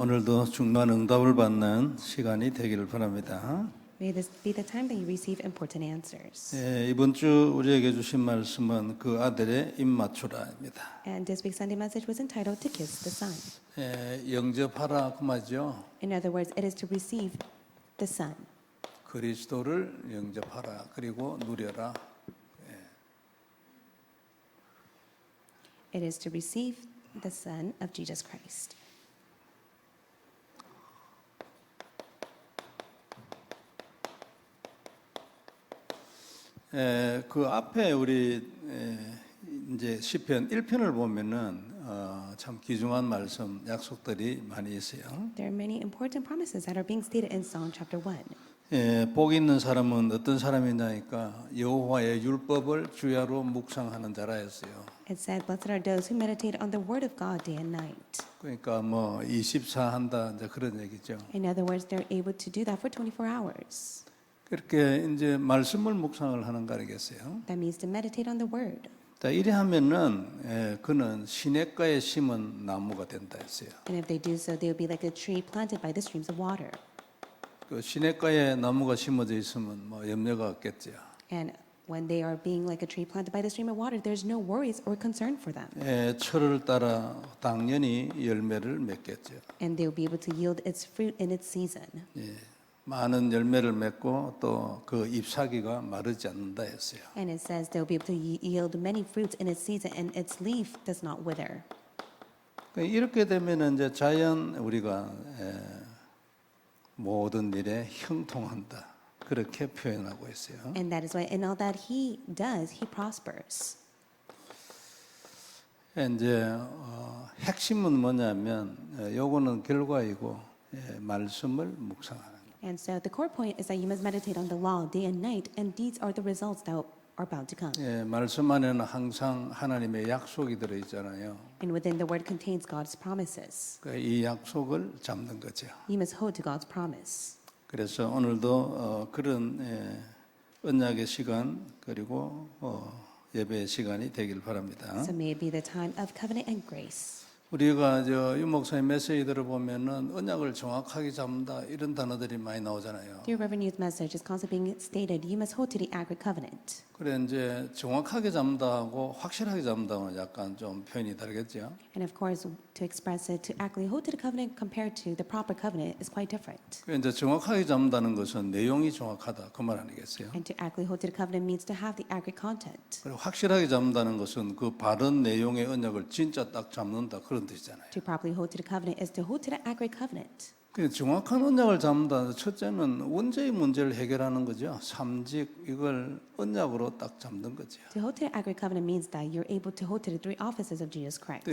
오늘도 중요한 응답을 받는 시간이 되기를 바랍니다. May this be the time that you receive important answers. 이번 주 우리에게 주신 말씀은 그 아들의 입맞추라입니다. And this week's Sunday message was entitled To Kiss the Son. 영접하라 그 말이죠. In other words, it is to receive the Son. 그리스도를 영접하라 그리고 누려라. It is to receive the Son of Jesus Christ. 그 앞에 우리 이제 시편 1편을 보면은 참 귀중한 말씀 약속들이 많이 있어요. There are many important promises that are being stated in Psalm chapter 1. 복 있는 사람은 어떤 사람이냐니까 여호와의 율법을 주야로 묵상하는 자라 했어요. It said, "Blessed are those who meditate on the word of God day and night." 그러니까 뭐 24 한다 이제 그런 얘기죠. In other words, they're able to do that for 24 hours. 그렇게 이제 말씀을 묵상을 하는 거 아니겠어요? That means to meditate on the word. 자, 이래 하면은 그는 시냇가에 심은 나무가 된다 했어요. And if they do so, they will be like a tree planted by the streams of water. 그 시냇가에 나무가 심어져 있으면 뭐 염려가 없겠죠. And when they are being like a tree planted by the stream of water, there's no worries or concern for them. 철을 따라 당연히 열매를 맺겠죠. And they will be able to yield its fruit in its season. 많은 열매를 맺고 또 그 잎사귀가 마르지 않는다 했어요. And it says they'll be able to yield many fruits in its season, and its leaf does not wither. 이렇게 되면 이제 자연 우리가 모든 일에 형통한다 그렇게 표현하고 있어요. And that is why in all that he does, he prospers. 이제 핵심은 뭐냐면 요거는 결과이고 말씀을 묵상하는 거. And so the core point is that you must meditate on the law day and night, and these are the results that are bound to come. 말씀 안에는 항상 하나님의 약속이 들어 있잖아요. And within the word contains God's promises. 이 약속을 잡는 거죠. You must hold to God's promise. 그래서 오늘도 그런 언약의 시간 그리고 예배의 시간이 되길 바랍니다. So may it be the time of covenant and grace. 우리가 유 목사님 메시지들을 보면은 언약을 정확하게 잡는다 이런 단어들이 많이 나오잖아요. Through Reverend Youth message is constantly being stated, you must hold to the accurate covenant. 그래 이제 정확하게 잡는다하고 확실하게 잡는다는 약간 좀 표현이 다르겠죠. And of course, to express it, to accurately hold to the covenant compared to the proper covenant is quite different. 그래 이제 정확하게 잡는다는 것은 내용이 정확하다 그 말 아니겠어요? And to accurately hold to the covenant means to have the accurate content. 그리고 확실하게 잡는다는 것은 그 바른 내용의 언약을 진짜 딱 잡는다 그런 뜻이잖아요. To properly hold to the covenant is to hold to the accurate covenant. 정확한 언약을 잡는다. 첫째는 원죄의 문제를 해결하는 거죠. 삼직 이걸 언약으로 딱 잡는 거죠. To hold to the accurate covenant means that you're able to hold to the three offices of Jesus Christ.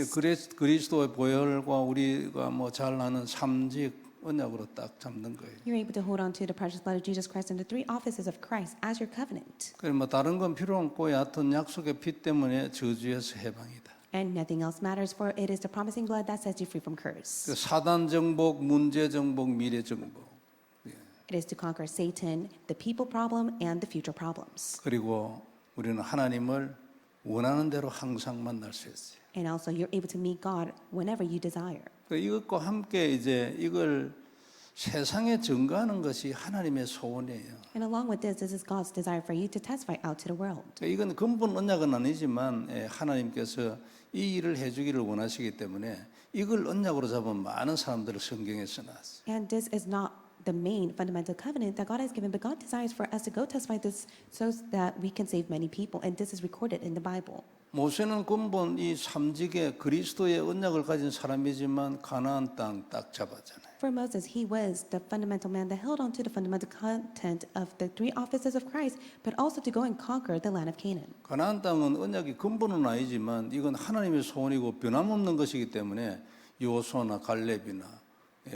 그리스도의 보혈과 우리가 뭐 잘 아는 삼직 언약으로 딱 잡는 거예요. You're able to hold on to the precious blood of Jesus Christ and the three offices of Christ as your covenant. 뭐 다른 건 필요 없고 얕은 약속의 피 때문에 저주에서 해방이다. And nothing else matters, for it is the promising blood that sets you free from curse. 사단 정복, 문제 정복, 미래 정복. It is to conquer Satan, the people problem, and the future problems. 그리고 우리는 하나님을 원하는 대로 항상 만날 수 있어요. And also, you're able to meet God whenever you desire. 이것과 함께 이제 이걸 세상에 증거하는 것이 하나님의 소원이에요. And along with this is God's desire for you to testify out to the world. 이건 근본 언약은 아니지만 하나님께서 이 일을 해주기를 원하시기 때문에 이걸 언약으로 잡은 많은 사람들을 성경에 써놨어요. And this is not the main fundamental covenant that God has given, but God desires for us to go testify this so that we can save many people. And this is recorded in the Bible. 모세는 근본 이 삼직의 그리스도의 언약을 가진 사람이지만 가나안 땅 딱 잡았잖아요. For Moses, he was the fundamental man that held on to the fundamental content of the three offices of Christ, but also to go and conquer the land of Canaan. 가나안 땅은 언약이 근본은 아니지만 이건 하나님의 소원이고 변함없는 것이기 때문에 여호수아나 갈렙이나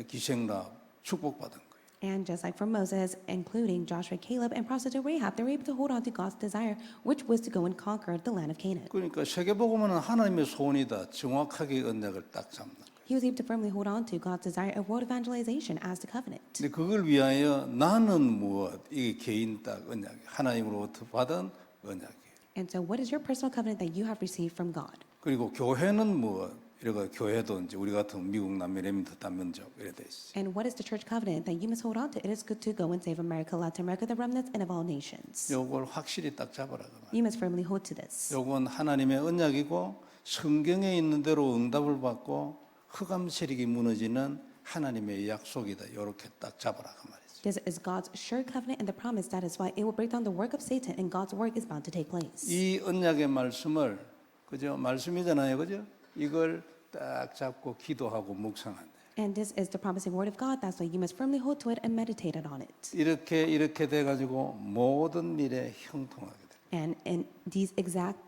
기생라 축복받은 거예요. And just like for Moses, including Joshua, Caleb, and prostitute Rahab, they were able to hold on to God's desire, which was to go and conquer the land of Canaan. 그러니까 세계복음은 하나님의 소원이다. 정확하게 언약을 딱 잡는 거예요. He was able to firmly hold on to God's desire of world evangelization as the covenant. 근데 그걸 위하여 나는 무엇? 이게 개인 딱 언약이에요. 하나님으로부터 받은 언약이에요. And so what is your personal covenant that you have received from God? 그리고 교회는 무엇? 이러고 교회도 이제 우리 같은 미국 남미 레민트 단면적 이래 돼 있어요. And what is the church covenant that you must hold on to? It is good to go and save America, Latin America, the remnants, and of all nations. 요걸 확실히 딱 잡아라 그 말. You must firmly hold to this. 요건 하나님의 언약이고 성경에 있는 대로 응답을 받고 흑암 세력이 무너지는 하나님의 약속이다. 이렇게 딱 잡아라 그 말이죠. This is God's sure covenant and the promise. That is why it will break down the work of Satan, and God's work is bound to take place. 이 언약의 말씀을 그죠? 말씀이잖아요. 그죠? 이걸 딱 잡고 기도하고 묵상한다. And this is the promising word of God. That's why you must firmly hold to it and meditate on it. 이렇게 돼 가지고 모든 일에 형통하게 돼. And in these exact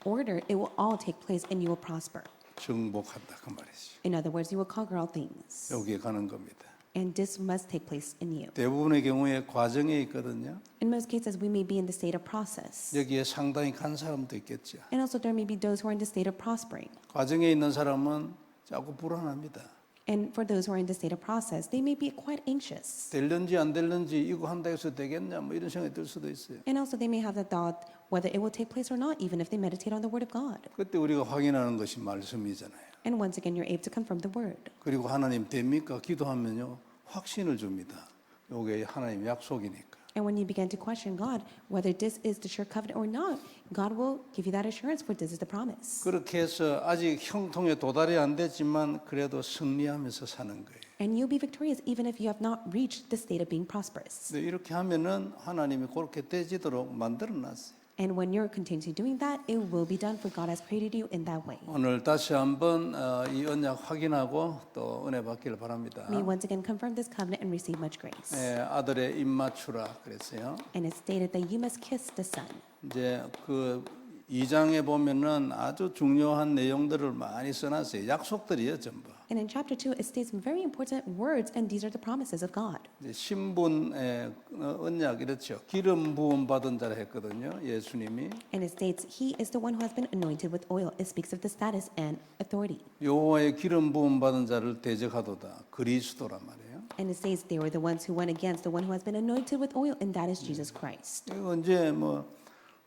order, it will all take place and you will prosper. 정복한다 그 말이죠. In other words, you will conquer all things. 여기에 가는 겁니다. And this must take place in you. 대부분의 경우에 과정에 있거든요. In most cases, we may be in the state of process. 여기에 상당히 간 사람도 있겠죠. And also there may be those who are in the state of prospering. 과정에 있는 사람은 자꾸 불안합니다. And for those who are in the state of process, they may be quite anxious. 될는지 안 될는지 이거 한다 해서 되겠냐 뭐 이런 생각이 들 수도 있어요. And also they may have the thought whether it will take place or not, even if they meditate on the word of God. 그때 우리가 확인하는 것이 말씀이잖아요. And once again, you're able to confirm the word. 그리고 하나님 됩니까? 기도하면요 확신을 줍니다. 이게 하나님 약속이니까. And when you begin to question God, whether this is the sure covenant or not, God will give you that assurance, for this is the promise. 그렇게 해서 아직 형통에 도달이 안 됐지만 그래도 승리하면서 사는 거예요. And you'll be victorious even if you have not reached the state of being prosperous. 근데 이렇게 하면은 하나님이 그렇게 되지도록 만들어 놨어요. And when you're continuously doing that, it will be done, for God has created you in that way. 오늘 다시 한번 이 언약 확인하고 또 은혜 받기를 바랍니다. May once again confirm this covenant and receive much grace. 아들의 입 맞추라 그랬어요. And it's stated that you must kiss the Son. 이제 그 2장에 보면은 아주 중요한 내용들을 많이 써놨어요. 약속들이에요, 전부. And in chapter 2, it states some very important words, and these are the promises of God. 이제 신분의 언약 이렇죠. 기름 부음 받은 자라 했거든요. 예수님이. And it states, He is the one who has been anointed with oil. It speaks of the status and authority. 여호와의 기름 부음 받은 자를 대적하도다. 그리스도란 말이에요. And it states they were the ones who went against the one who has been anointed with oil, and that is Jesus Christ. 이거 이제 뭐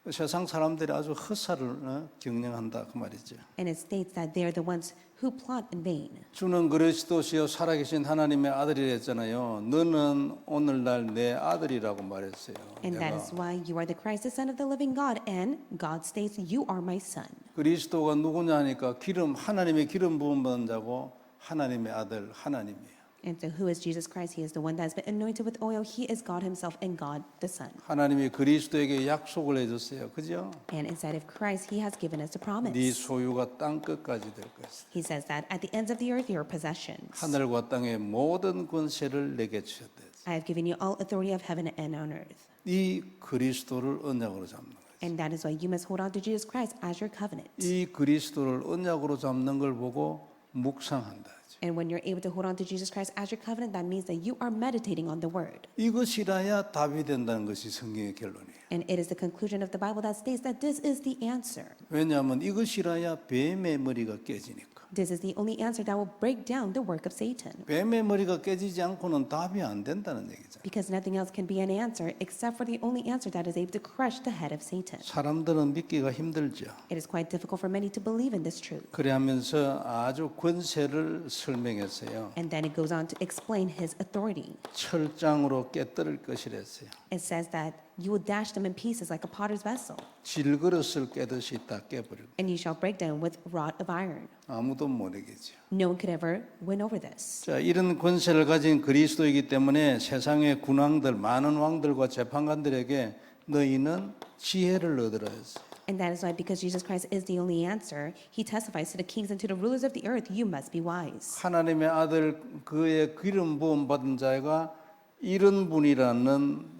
세상 사람들이 아주 헛살을 경영한다 그 말이죠. And it states that they are the ones who plot in vain. 주는 그리스도시요 살아계신 하나님의 아들이라 했잖아요. 너는 오늘날 내 아들이라고 말했어요. And that is why you are the Christ, the Son of the living God. And God states, You are my Son. 그리스도가 누구냐 하니까 하나님의 기름 부음 받은 자고 하나님의 아들 하나님이에요. And so who is Jesus Christ? He is the one that has been anointed with oil. He is God himself and God the Son. 하나님이 그리스도에게 약속을 해줬어요. 그죠? And inside of Christ, He has given us a promise. 네 소유가 땅 끝까지 될 것이다. He says that at the ends of the earth, your possessions. 하늘과 땅의 모든 권세를 내게 주셨다. I have given you all authority of heaven and on earth. 이 그리스도를 언약으로 잡는 거예요. And that is why you must hold on to Jesus Christ as your covenant. 이 그리스도를 언약으로 잡는 걸 보고 묵상한다. And when you're able to hold on to Jesus Christ as your covenant, that means that you are meditating on the word. 이것이라야 답이 된다는 것이 성경의 결론이에요. And it is the conclusion of the Bible that states that this is the answer. 왜냐하면 이것이라야 뱀의 머리가 깨지니까. This is the only answer that will break down the work of Satan. 뱀의 머리가 깨지지 않고는 답이 안 된다는 얘기죠. Because nothing else can be an answer except for the only answer that is able to crush the head of Satan. 사람들은 믿기가 힘들죠. It is quite difficult for many to believe in this truth. 그래하면서 아주 권세를 설명했어요. And then it goes on to explain his authority. 철장으로 깨뜨릴 것이랬어요. It says that you will dash them in pieces like a potter's vessel, 질그릇을 깨듯이 다 깨버리고 and you shall break them with rod of iron. 아무도 못 이기죠. No one could ever win over this. 자, 이런 권세를 가진 그리스도이기 때문에 세상의 군왕들, 많은 왕들과 재판관들에게 너희는 지혜를 얻으라 했어요. And that is why, because Jesus Christ is the only answer, he testifies to the kings and to the rulers of the earth, you must be wise. 하나님의 아들 그의 기름 부음 받은 자가 이런 분이라는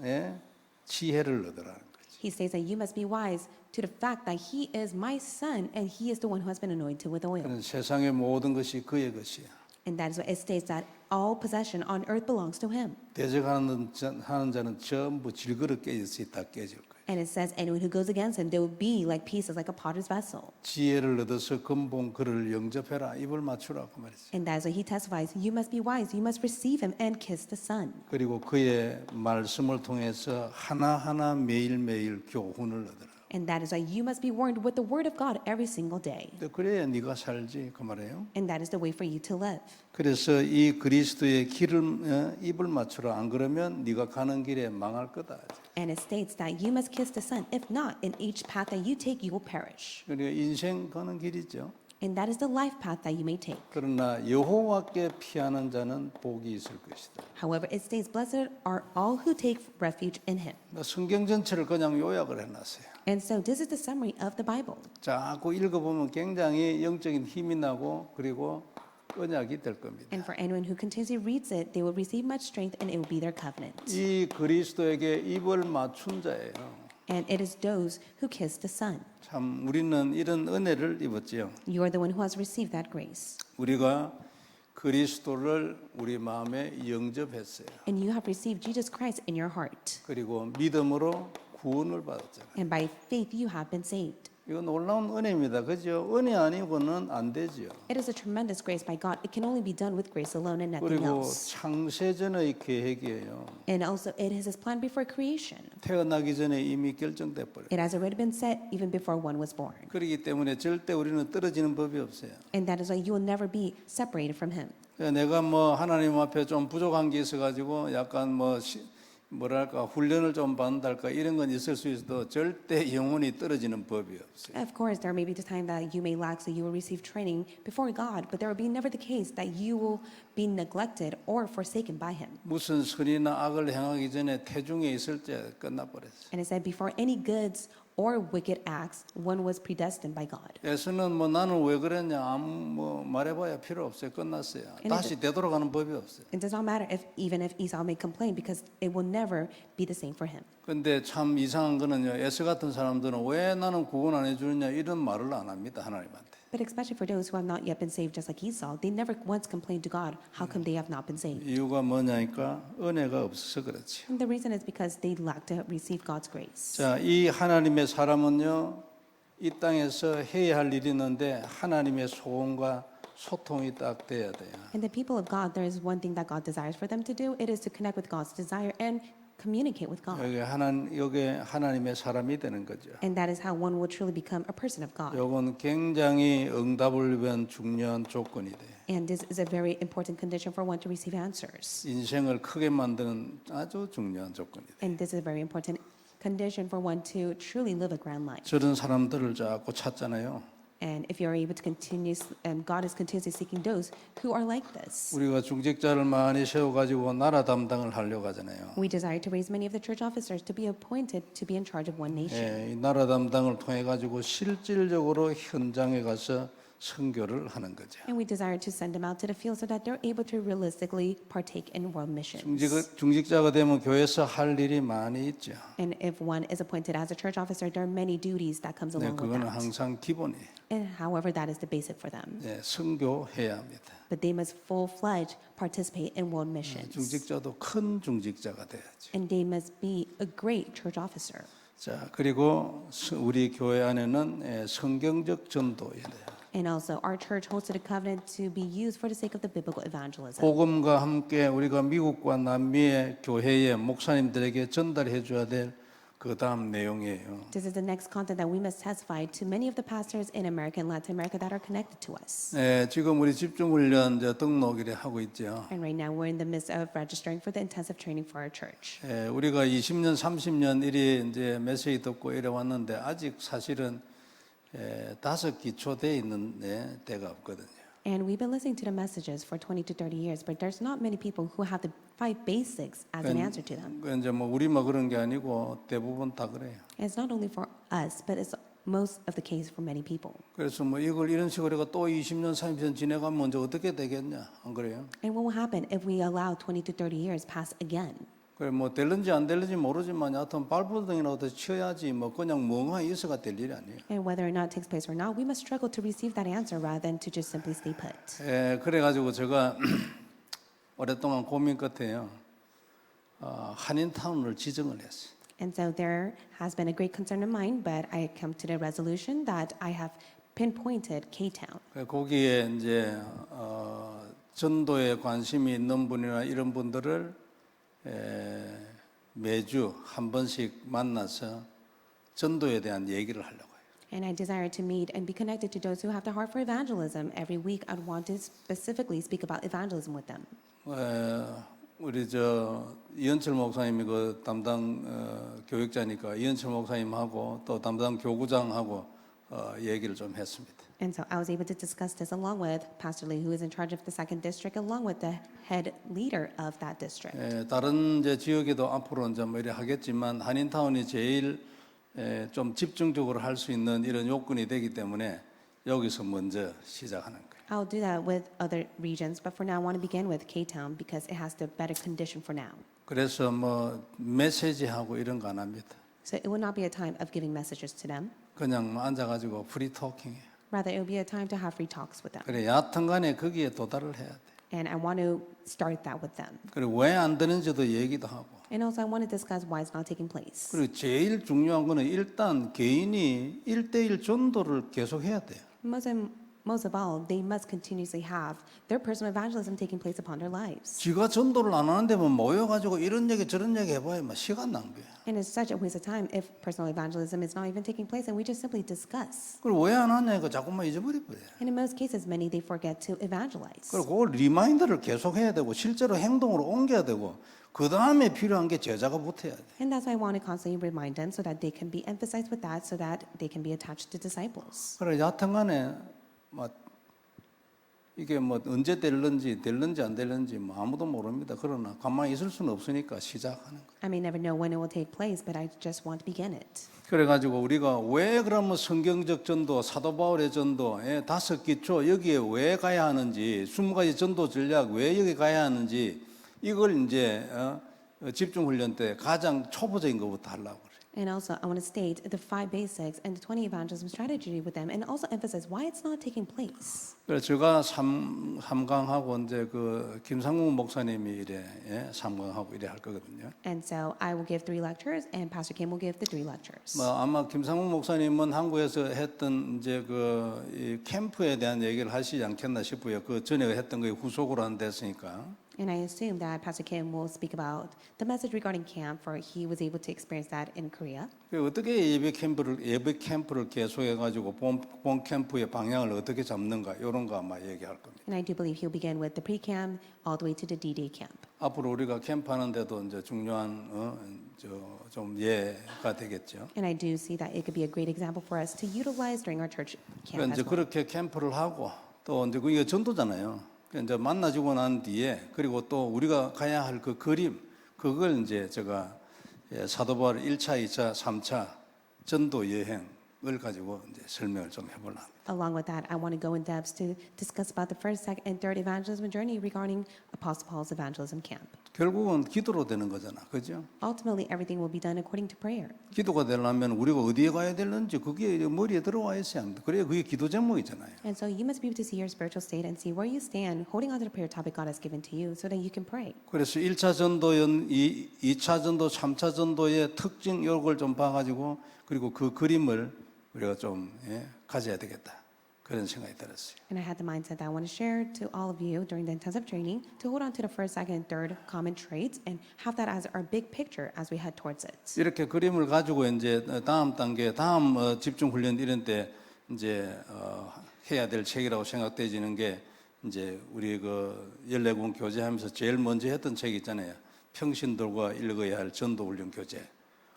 지혜를 얻으라는 거죠. He says that you must be wise to the fact that he is my son and he is the one who has been anointed with oil. 그는 세상의 모든 것이 그의 것이야. And that is why it states that all possession on earth belongs to him. 대적하는 자는 전부 질그릇 깨졌이 다 깨질 거예요. And it says anyone who goes against him, they will be like pieces, like a potter's vessel. 지혜를 얻어서 근본 그를 영접해라. 입을 맞추라 그 말이죠. And that is why he testifies, you must be wise, you must receive him and kiss the son. 그리고 그의 말씀을 통해서 하나하나 매일매일 교훈을 얻으라. And that is why you must be warned with the word of God every single day. 그래야 네가 살지 그 말이에요. And that is the way for you to live. 그래서 이 그리스도의 길을 입을 맞추라. 안 그러면 네가 가는 길에 망할 거다. And it states that you must kiss the Son. If not, in each path that you take, you will perish. 그러니까 인생 가는 길이죠. And that is the life path that you may take. 그러나 여호와께 피하는 자는 복이 있을 것이다. However, it states, blessed are all who take refuge in him. 성경 전체를 그냥 요약을 해놨어요. And so this is the summary of the Bible. 자꾸 읽어보면 굉장히 영적인 힘이 나고 그리고 언약이 될 겁니다. And for anyone who continuously reads it, they will receive much strength and it will be their covenant. 이 그리스도에게 입을 맞춘 자예요. And it is those who kiss the Son. 참 우리는 이런 은혜를 입었지요. You are the one who has received that grace. 우리가 그리스도를 우리 마음에 영접했어요. And you have received Jesus Christ in your heart. 그리고 믿음으로 구원을 받았잖아요. And by faith you have been saved. 이거 놀라운 은혜입니다. 그죠? 은혜 아니고는 안 되죠. It is a tremendous grace by God. It can only be done with grace alone and nothing 그리고 else. 창세전의 계획이에요. And also it is His plan before creation. 태어나기 전에 이미 결정돼 버려요. It has already been set even before one was born. 그렇기 때문에 절대 우리는 떨어지는 법이 없어요. And that is why you will never be separated from Him. 내가 뭐 하나님 앞에 좀 부족한 게 있어가지고 약간 뭐랄까 훈련을 좀 받는달까 이런 건 있을 수 있어도 절대 영혼이 떨어지는 법이 없어요. Of course, there may be the time that you may lack, so you will receive training before God, but there will be never the case that you will be neglected or forsaken by Him. 무슨 선이나 악을 행하기 전에 태중에 있을 때 끝나버렸어요. And it said, before any goods or wicked acts, one was predestined by God. 에서는 뭐 나는 왜 그랬냐 아무 말해봐야 필요 없어요. 끝났어요. 다시 되돌아가는 법이 없어요. It does not matter if even if Esau may complain, because it will never be the same for him. 근데 참 이상한 거는요. 에서 같은 사람들은 왜 나는 구원 안 해주느냐 이런 말을 안 합니다. 하나님한테. But especially for those who have not yet been saved, just like Esau, they never once complained to God, how come they have not been saved? 이유가 뭐냐니까 은혜가 없어서 그렇지. And the reason is because they lack to receive God's grace. 자, 이 하나님의 사람은요. 이 땅에서 해야 할 일이 있는데 하나님의 소원과 소통이 딱 돼야 돼요. And the people of God, there is one thing that God desires for them to do. It is to connect with God's desire and communicate with God. 여기 하나님의 사람이 되는 거죠. And that is how one will truly become a person of God. 이건 굉장히 응답을 위한 중요한 조건이 돼요. And this is a very important condition for one to receive answers. 인생을 크게 만드는 아주 중요한 조건이 돼요. And this is a very important condition for one to truly live a grand life. 저런 사람들을 자꾸 찾잖아요. And if you're able to God is continuously seeking those who are like this. 우리가 중직자를 많이 세워가지고 나라 담당을 하려고 하잖아요. We desire to raise many of the church officers to be appointed to be in charge of one nation. 이 나라 담당을 통해 가지고 실질적으로 현장에 가서 선교를 하는 거죠. And we desire to send them out to the field so that they're able to realistically partake in world missions. 중직자가 되면 교회에서 할 일이 많이 있죠. And if one is appointed as a church officer, there are many duties that comes 네, along with 그거는 that. 항상 기본이에요. And however, that is the basic for them. 네, 선교해야 합니다. But they must full-fledged participate in world missions. 중직자도 큰 중직자가 돼야죠. And they must be a great church officer. 자, 그리고 우리 교회 안에는 성경적 전도해야 돼요. And also, our church hosted a covenant to be used for the sake of the biblical evangelism. 복음과 함께 우리가 미국과 남미의 교회의 목사님들에게 전달해 줘야 될 그 다음 내용이에요. This is the next content that we must testify to many of the pastors in America and Latin America that are connected to us. 네, 지금 우리 집중훈련 등록일에 하고 있죠. And right now, we're in the midst of registering for the intensive training for our church. 우리가 20년, 30년 이리 이제 메시지 듣고 이래 왔는데 아직 사실은 5 기초돼 있는 때가 없거든요. And we've been listening to the messages for 20 to 30 years, but there's not many people who have the 5 basics as an answer to them. 이제 뭐 우리만 그런 게 아니고 대부분 다 그래요. And it's not only for us, but it's most of the case for many people. 그래서 뭐 이걸 이런 식으로 해가 또 20년, 30년 지내가면 이제 어떻게 되겠냐, 안 그래요? And what will happen if we allow 20 to 30 years pass again? 그래 뭐 될는지 안 될는지 모르지만 여하튼 발버둥이라도 쳐야지 뭐 그냥 멍하니 있어가 될 일이 아니에요. And whether or not it takes place or not, we must struggle to receive that answer rather than to just simply stay put. 그래가지고 제가 오랫동안 고민 끝에요. 한인타운을 지정을 했어요. And so there has been a great concern of mine, but I come to the resolution that I have pinpointed K-Town. 거기에 이제 전도에 관심이 있는 분이나 이런 분들을 매주 한 번씩 만나서 전도에 대한 얘기를 하려고 해요. And I desire to meet and be connected to those who have the heart for evangelism. Every week, I'd want to specifically speak about evangelism with them. 우리 이현철 목사님이 그 담당 교육자니까 이현철 목사님하고 또 담당 교구장하고 얘기를 좀 했습니다. And so I was able to discuss this along with Pastor Lee, who is in charge of the second district, along with the head leader of that district. 다른 이제 지역에도 앞으로 이제 뭐 이래 하겠지만 한인타운이 제일 좀 집중적으로 할 수 있는 이런 요건이 되기 때문에 여기서 먼저 시작하는 거예요. I'll do that with other regions, but for now, I want to begin with K-Town because it has the better condition for now. 그래서 뭐 메시지하고 이런 거 안 합니다. So it will not be a time of giving messages to them. 그냥 앉아가지고 프리 토킹해요. Rather, it will be a time to have free talks with them. 그래 얕은간에 거기에 도달을 해야 돼. And I want to start that with them. 그리고 왜 안 되는지도 얘기도 하고. And also, I want to discuss why it's not taking place. 그리고 제일 중요한 거는 일단 개인이 1대1 전도를 계속해야 돼요. Most of all, they must continuously have their personal evangelism taking place upon their lives. 지가 전도를 안 하는데 뭐 모여가지고 이런 얘기 저런 얘기 해봐야 막 시간 낭비야. And it's such a waste of time if personal evangelism is not even taking place and we just simply discuss. 그리고 왜 안 하냐 이거 자꾸만 잊어버려버려. And in most cases, many they forget to evangelize. 그리고 그걸 리마인드를 계속해야 되고 실제로 행동으로 옮겨야 되고 그 다음에 필요한 게 제자가 붙어야 돼. And that's why I want to constantly remind them so that they can be emphasized with that, so that they can be attached to disciples. 그래 여하튼간에 뭐 이게 뭐 언제 될는지 안 될는지 뭐 아무도 모릅니다. 그러나 가만히 있을 수는 없으니까 시작하는 거예요. I may never know when it will take place, but I just want to begin it. 그래가지고 우리가 왜 그러면 성경적 전도, 사도 바울의 전도에 5기초 여기에 왜 가야 하는지, 20가지 전도 전략 왜 여기 가야 하는지 이걸 이제 집중 훈련 때 가장 초보적인 것부터 하려고 그래요. And also, I want to state the 5 basics and the 20 evangelism strategy with them, and also emphasize why it's not taking place. 그래서 제가 3강하고 이제 그 김상국 목사님이 이래 3강하고 이래 할 거거든요. And so I will give 3 lectures, and Pastor Kim will give the 3 lectures. 뭐 아마 김상국 목사님은 한국에서 했던 이제 이 캠프에 대한 얘기를 하시지 않겠나 싶어요. 그 전에 했던 거에 후속으로 한 됐으니까. And I assume that Pastor Kim will speak about the message regarding camp, for he was able to experience that in Korea. 어떻게 예배 캠프를 계속해 가지고 본 캠프의 방향을 어떻게 잡는가 이런 거 아마 얘기할 겁니다. And I do believe he'll begin with the pre-camp all the way to the D-Day camp. 앞으로 우리가 캠프하는데도 이제 중요한 좀 예가 되겠죠. And I do see that it could be a great example for us to utilize during our church camp 그러니까 as 이제 well. 그렇게 캠프를 하고 또 이제 그게 전도잖아요. 이제 만나지고 난 뒤에 그리고 또 우리가 가야 할 그 그림 그걸 이제 제가 사도 바울 1차, 2차, 3차 전도 여행을 가지고 이제 설명을 좀 해보려고. Along with that, I want to go in depth to discuss about the first, second, and third evangelism journey regarding Apostle Paul's evangelism camp. 결국은 기도로 되는 거잖아, 그죠? Ultimately, everything will be done according to prayer. 기도가 되려면 우리가 어디에 가야 되는지 그게 머리에 들어와 있어야 합니다. 그래야 그게 기도 제목이잖아요. And so you must be able to see your spiritual state and see where you stand, holding on to the prayer topic God has given to you, so that you can pray. 그래서 1차 전도, 2차 전도, 3차 전도의 특징 이걸 좀 봐가지고 그리고 그 그림을 우리가 좀 가져야 되겠다. 그런 생각이 들었어요. And I had the mindset that I want to share to all of you during the intensive training to hold on to the first, second, and third common traits and have that as our big picture as we head towards it. 이렇게 그림을 가지고 이제 다음 단계, 다음 집중 훈련 이런 때 이제 해야 될 책이라고 생각되지는 게 이제 우리 그 14권 교제하면서 제일 먼저 했던 책 있잖아요. 평신들과 읽어야 할 전도 훈련 교재.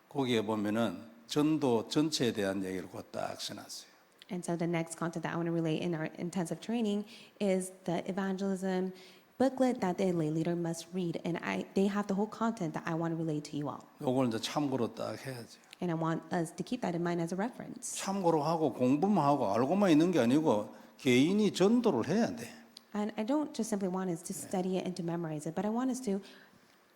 거기에 보면은 전도 전체에 대한 얘기를 곧 딱 써놨어요. And so the next content that I want to relay in our intensive training is the evangelism booklet that the lay leader must read. And they have the whole content that I want to relay to you all. 요걸 이제 참고로 딱 해야지. And I want us to keep that in mind as a reference. 참고로 하고 공부만 하고 알고만 있는 게 아니고 개인이 전도를 해야 돼. And I don't just simply want us to study it and to memorize it, but I want us to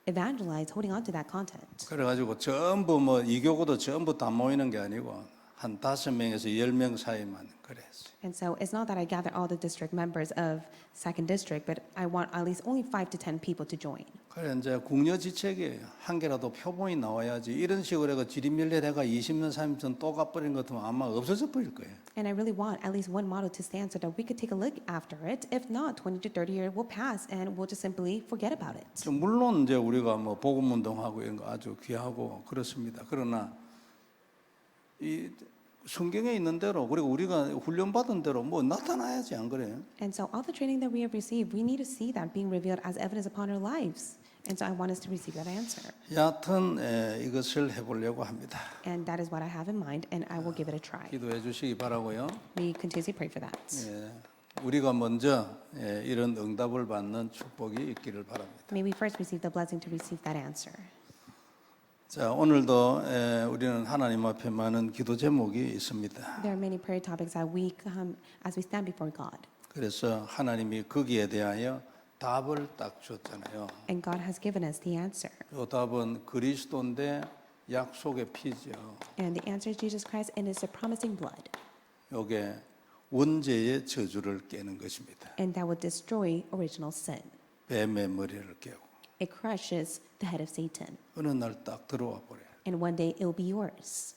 evangelize holding on to that content. 그래가지고 전부 뭐 이교구도 전부 다 모이는 게 아니고 한 5명에서 10명 사이만 그랬어요. And so it's not that I gather all the district members of second district, but I want at least only 5 to 10 people to join. 그래 이제 국려지책이에요. 한 개라도 표본이 나와야지. 이런 식으로 해가 지리멸렬해가 20년 30년 또 가버린 것 같으면 아마 없어져 버릴 거예요. And I really want at least one model to stand so that we could take a look after it. If not, 20 to 30 years will pass and we'll just simply forget about it. 물론 이제 우리가 뭐 복음 운동하고 이런 거 아주 귀하고 그렇습니다. 그러나 이 성경에 있는 대로 그리고 우리가 훈련받은 대로 뭐 나타나야지 안 그래요? And so all the training that we have received, we need to see that being revealed as evidence upon our lives. And so I want us to receive that answer. 여하튼 이것을 해보려고 합니다. And that is what I have in mind, and I will give it a try. 기도해 주시기 바라고요. We continuously pray for that. 예, 우리가 먼저 이런 응답을 받는 축복이 있기를 바랍니다. May we first receive the blessing to receive that answer. 자, 오늘도 우리는 하나님 앞에 많은 기도 제목이 있습니다. There are many prayer topics that we come as we stand before God. 그래서 하나님이 거기에 대하여 답을 딱 줬잖아요. And God has given us the answer. 이 답은 그리스도인데 약속의 피죠. And the answer is Jesus Christ, and it's a promising blood. 이게 원죄의 저주를 깨는 것입니다. And that will destroy original sin. 뱀의 머리를 깨고 It crushes the head of Satan. 어느 날 딱 들어와 버려요. And one day it'll be yours.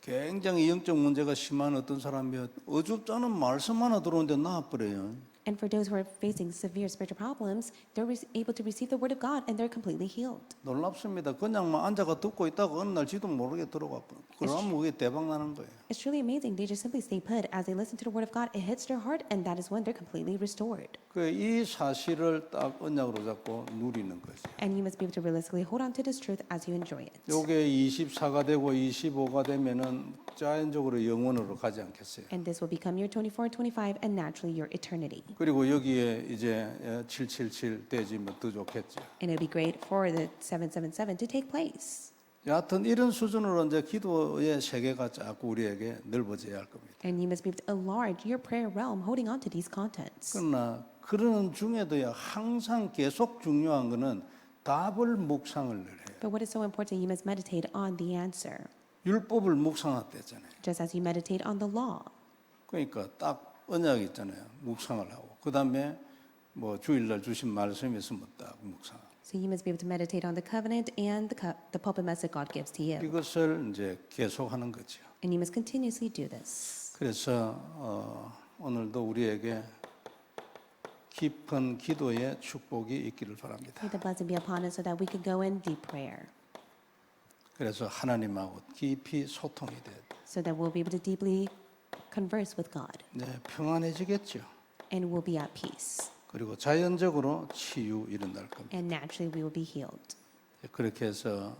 굉장히 영적 문제가 심한 어떤 사람이 어줍잖은 말씀 하나 들어오는데 나와버려요. And for those who are facing severe spiritual problems, they're able to receive the word of God and they're completely healed. 놀랍습니다. 그냥만 앉아가 듣고 있다가 어느 날 지도 모르게 들어가 버려요. 그러면 그게 대박 나는 거예요. It's truly amazing. They just simply stay put as they listen to the word of God. It hits their heart, and that is when they're completely restored. 이 사실을 딱 언약으로 잡고 누리는 거죠. And you must be able to realistically hold on to this truth as you enjoy it. 요게 24가 되고 25가 되면은 자연적으로 영원으로 가지 않겠어요. And this will become your 24, 25, and naturally your eternity. 그리고 여기에 이제 777 되지면 더 좋겠죠. And it'll be great for the 777 to take place. 여하튼 이런 수준으로 이제 기도의 세계가 자꾸 우리에게 넓어져야 할 겁니다. And you must be able to enlarge your prayer realm holding on to these contents. 그러나 그러는 중에도요 항상 계속 중요한 거는 답을 묵상을 해요. But what is so important, you must meditate on the answer, 율법을 묵상했대잖아요. just as you meditate on the law. 그러니까 딱 언약 있잖아요. 묵상을 하고 그 다음에 뭐 주일날 주신 말씀이 있으면 딱 묵상. So you must be able to meditate on the covenant and the pulpit message God gives to you. 이것을 이제 계속하는 거죠. And you must continuously do this. 그래서 오늘도 우리에게 깊은 기도의 축복이 있기를 바랍니다. May the blessing be upon us so that we can go in deep prayer, 그래서 하나님하고 깊이 소통이 돼요. so that we'll be able to deeply converse with God 네, 평안해지겠죠. and we'll be at peace. 그리고 자연적으로 치유 일어날 겁니다. And naturally we will be healed. 그렇게 해서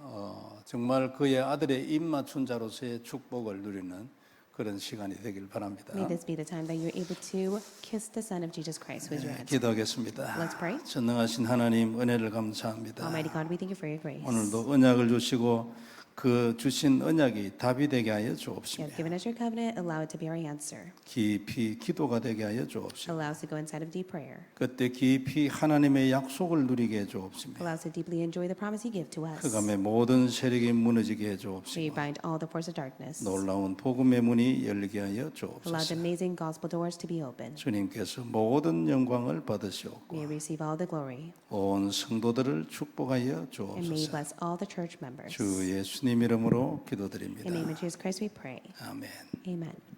정말 그의 아들의 입맞춘 자로서의 축복을 누리는 그런 시간이 되길 바랍니다. May this be the time that you're able to kiss the Son of Jesus Christ with your hands. 기도하겠습니다. Let's pray. 전능하신 하나님 은혜를 감사합니다. Almighty God, we thank you for your grace. 오늘도 언약을 주시고 그 주신 언약이 답이 되게 하여 You 주옵시며 have given us your covenant, allow it to be our answer. 깊이 기도가 되게 하여 주옵시며 Allow us to go inside of deep prayer. 그때 깊이 하나님의 약속을 누리게 해 주옵시며 Allow us to deeply enjoy the promise you give to us. 흑암의 모든 세력이 무너지게 해 May 주옵시며 you bind all the force of darkness. 놀라운 복음의 문이 열리게 하여 Allow 주옵소서. the amazing gospel doors to be open. 주님께서 모든 영광을 May 받으시옵고 you receive all the glory. 온 성도들을 축복하여 And may you 주옵소서. bless all the church members. 주 예수님 이름으로 In the name 기도드립니다. of Jesus Christ we pray. 아멘. Amen.